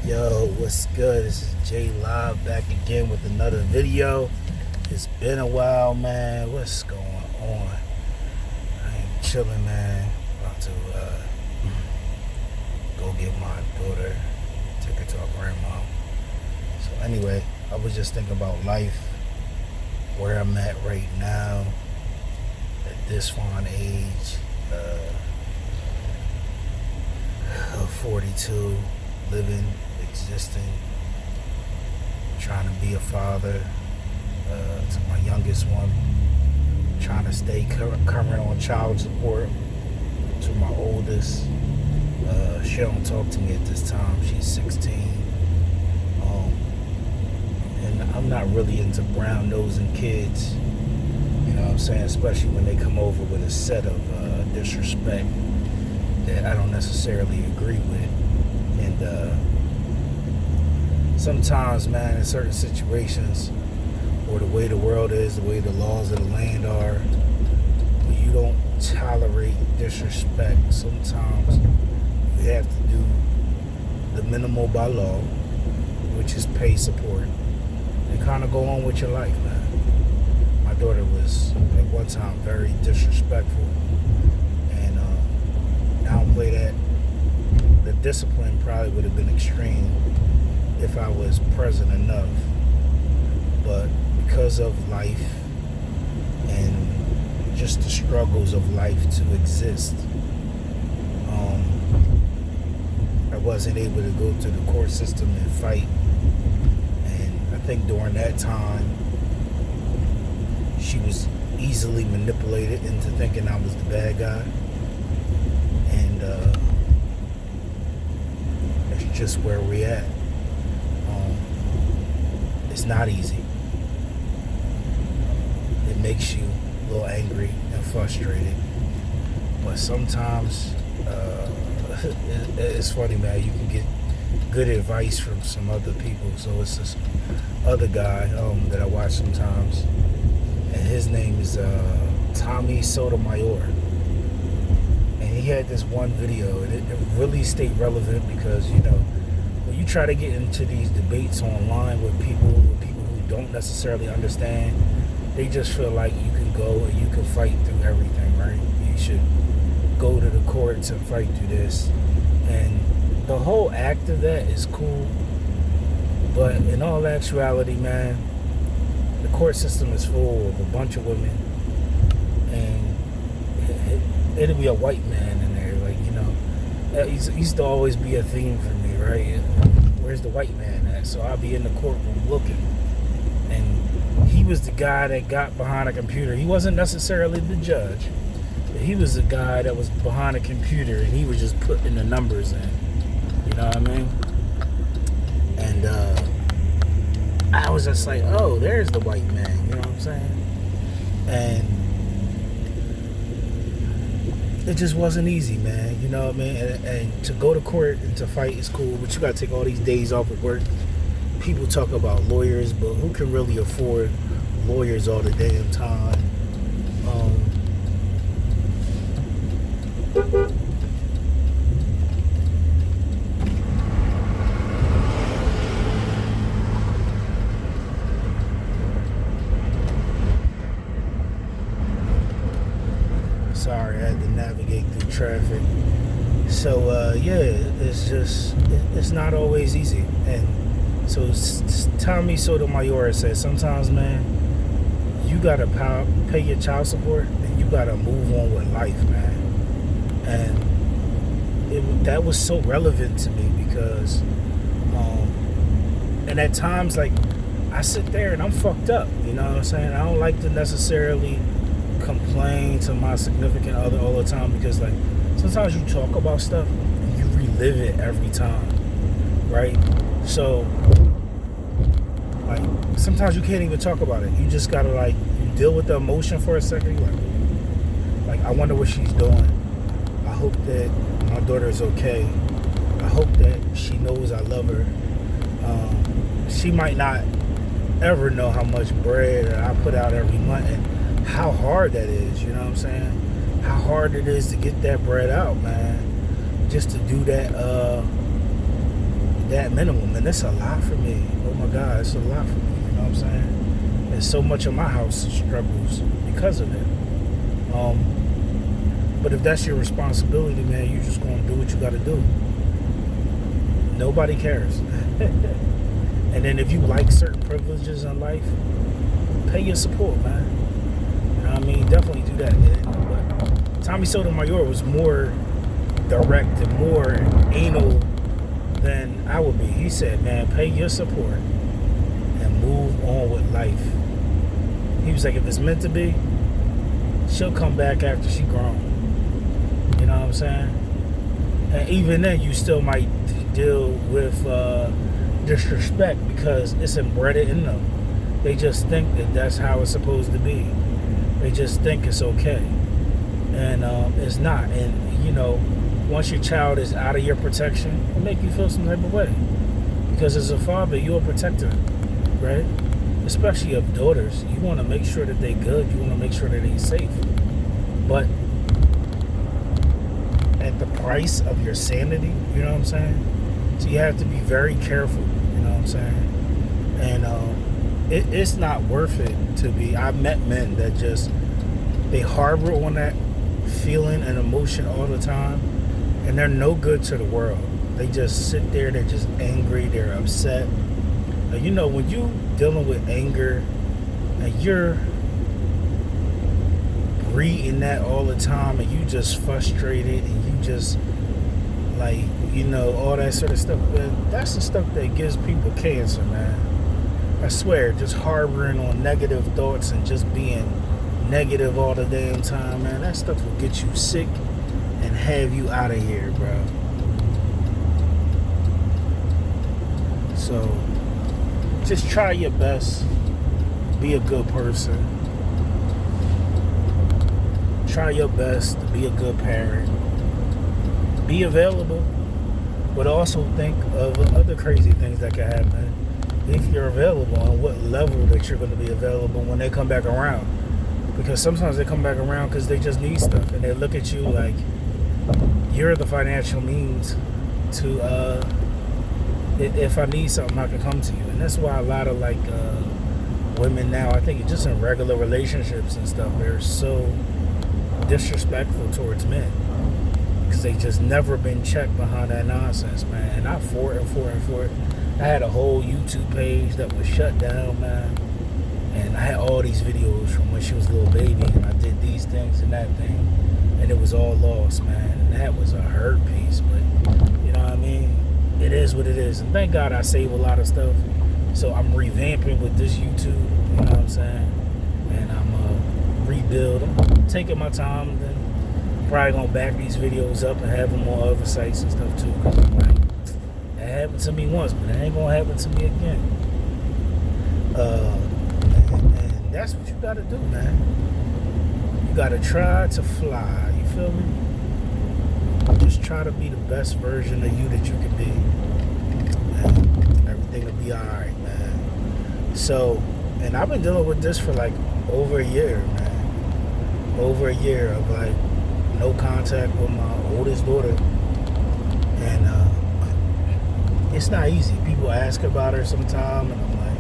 Yo, what's good? This is J Live back again with another video. It's been a while, man. What's going on? I am chilling, man. About to go get my daughter, take her to her grandma. So anyway, I was just thinking about life, where I'm at right now, at this fine age of 42, living, existing, trying to be a father to my youngest one, trying to stay current on child support to my oldest. She don't talk to me at this time. She's 16. And I'm not really into brown nosing kids, you know what I'm saying, especially when they come over with a set of disrespect that I don't necessarily agree with. And sometimes, man, in certain situations, or the way the world is, the way the laws of the land are, when you don't tolerate disrespect, sometimes you have to do the minimal by law, which is pay support, and kind of go on with your life, man. My daughter was at one time very disrespectful, and I don't play that. The discipline probably would have been extreme if I was present enough, but because of life and just the struggles of life to exist, I wasn't able to go to the court system and fight. And I think during that time, she was easily manipulated into thinking I was the bad guy. And it's just where we at. It's not easy. It makes you a little angry and frustrated. But sometimes it's funny, man. You can get good advice from some other people. So it's this other guy that I watch sometimes, and his name is Tommy Sotomayor. And he had this one video, and it really stayed relevant because, you know, when you try to get into these debates online with people who don't necessarily understand, they just feel like you can go and you can fight through everything, right? You should go to the courts and fight through this. And the whole act of that is cool, but in all actuality, man, the court system is full of a bunch of women, and it'll be a white man in there, like, you know. That used to always be a theme for me, right? Where's the white man at? So I'll be in the courtroom looking, and he was the guy that got behind a computer. He wasn't necessarily the judge, but he was the guy that was behind a computer, and he was just putting the numbers in. You know what I mean? And I was just like, oh, there's the white man. You know what I'm saying? And it just wasn't easy, man. You know what I mean? And to go to court and to fight is cool, but you got to take all these days off of work. People talk about lawyers, but who can really afford lawyers all the damn time? Sorry, I had to navigate through traffic. So, yeah, it's not always easy. And so Tommy Sotomayor says, sometimes, man, you gotta pay your child support and you gotta move on with life, man. And that was so relevant to me because, and at times, like, I sit there and I'm fucked up, you know what I'm saying? I don't like to necessarily complain to my significant other all the time because, like, sometimes you talk about stuff and you relive it every time, right? So, like, sometimes you can't even talk about it. You just gotta, like, you deal with the emotion for a second. You're like, I wonder what she's doing. I hope that my daughter is okay. I hope that she knows I love her. She might not ever know how much bread I put out every month and how hard that is, you know what I'm saying? How hard it is to get that bread out, man. Just to do that that minimum, and it's a lot for me. Oh my God, it's a lot for me. You know what I'm saying? And so much of my house struggles because of it. But if that's your responsibility, man, you just gonna do what you gotta do. Nobody cares. And then if you like certain privileges in life, pay your support, man. You know what I mean? Definitely do that. But Tommy Sotomayor was more direct and more anal than I would be. He said, man, pay your support and move on with life. He was like, if it's meant to be, she'll come back after she grown. You know what I'm saying? And even then, you still might deal with disrespect because it's embedded in them. They just think that that's how it's supposed to be. They just think it's okay. And it's not. And, you know, once your child is out of your protection, it'll make you feel some type of way. Because as a father, you're a protector, right? Especially of daughters. You want to make sure that they're good. You want to make sure that they're safe. But at the price of your sanity, you know what I'm saying? So you have to be very careful, you know what I'm saying? And it's not worth it to be. I've met men that just, they harbor on that feeling and emotion all the time, and they're no good to the world. They just sit there, they're just angry, they're upset. Now, you know, when you dealing with anger and you're breathing that all the time and you just frustrated and you just like, you know, all that sort of stuff, man, that's the stuff that gives people cancer, man. I swear, just harboring on negative thoughts and just being negative all the damn time, man, that stuff will get you sick and have you out of here, bro. So just try your best, be a good person, try your best to be a good parent, be available, but also think of other crazy things that can happen if you're available and what level that you're going to be available when they come back around. Because sometimes they come back around because they just need stuff and they look at you like you're the financial means to if I need something, I can come to you. And that's why a lot of like women now, I think just in regular relationships and stuff, they're so disrespectful towards men because they just never been checked behind that nonsense, man. And I for it. I had a whole YouTube page that was shut down, man. And I had all these videos from when she was a little baby, and I did these things and that thing, and it was all lost, man. And that was a hurt piece, but you know what I mean? It is what it is. And thank God I save a lot of stuff. So I'm revamping with this YouTube, you know what I'm saying? And I'm rebuilding, taking my time, and then probably gonna back these videos up and have them on other sites and stuff too. Cause I'm like, that happened to me once, but it ain't gonna happen to me again. And that's what you gotta do, man. You gotta try to fly. You feel me? Just try to be the best version of you that you can be. And everything will be alright, man. So, and I've been dealing with this for like over a year, man. Over a year of like no contact with my oldest daughter. And it's not easy. People ask about her sometime and I'm like,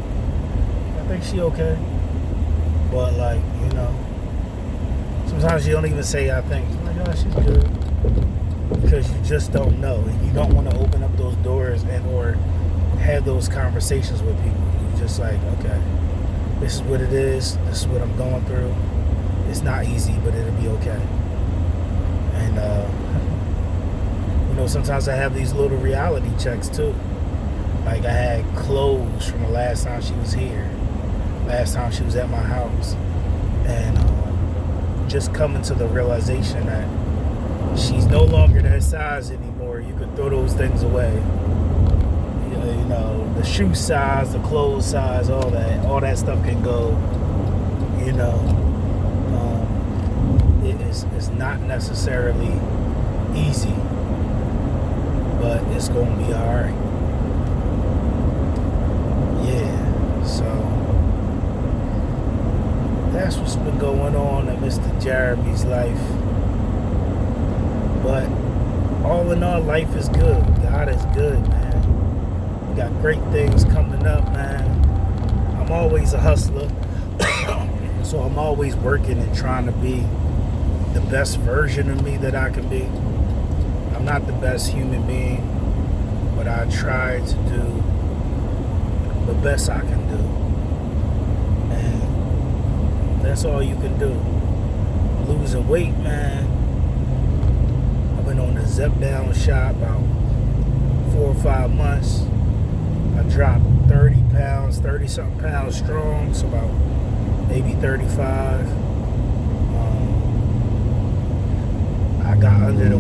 I think she okay. But like, you know, sometimes you don't even say I think. You're like, oh, she's good. Because you just don't know. And you don't want to open up those doors and or have those conversations with people. You're just like, okay, this is what it is. This is what I'm going through. It's not easy, but it'll be okay. And, you know, sometimes I have these little reality checks too. Like I had clothes from the last time she was here. Last time she was at my house. And just coming to the realization that she's no longer that size anymore. You could throw those things away. You know, the shoe size, the clothes size, all that stuff can go. You know, it's not necessarily easy, but it's gonna be all right. Yeah, so that's what's been going on in Mr. Jeremy's life. But all in all, life is good. God is good, man. great things coming up, man. I'm always a hustler. So I'm always working and trying to be the best version of me that I can be. I'm not the best human being, but I try to do the best I can do. And that's all you can do. Losing weight, man. I've been on the Zep Down shot about 4 or 5 months. I dropped 30 pounds, 30 something pounds strong, so about maybe 35. I got under the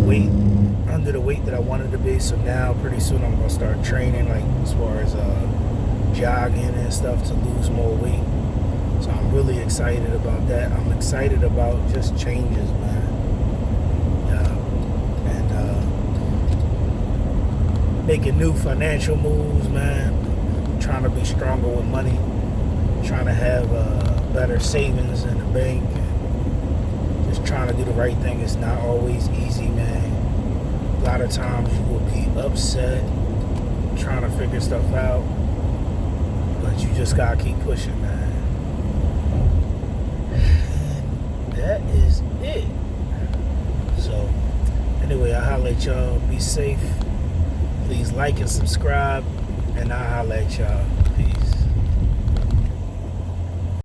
weight that I wanted to be, so now pretty soon I'm gonna start training, like as far as jogging and stuff, to lose more weight. So I'm really excited about that. I'm excited about just changes, man. And making new financial moves, man. Trying to be stronger with money. Trying to have better savings in the bank. And just trying to do the right thing. It's not always easy, man. A lot of times you will be upset trying to figure stuff out. But you just gotta keep pushing, man. That is it. So, anyway, I'll holler at y'all. Be safe. Please like and subscribe. And I'll holler at y'all.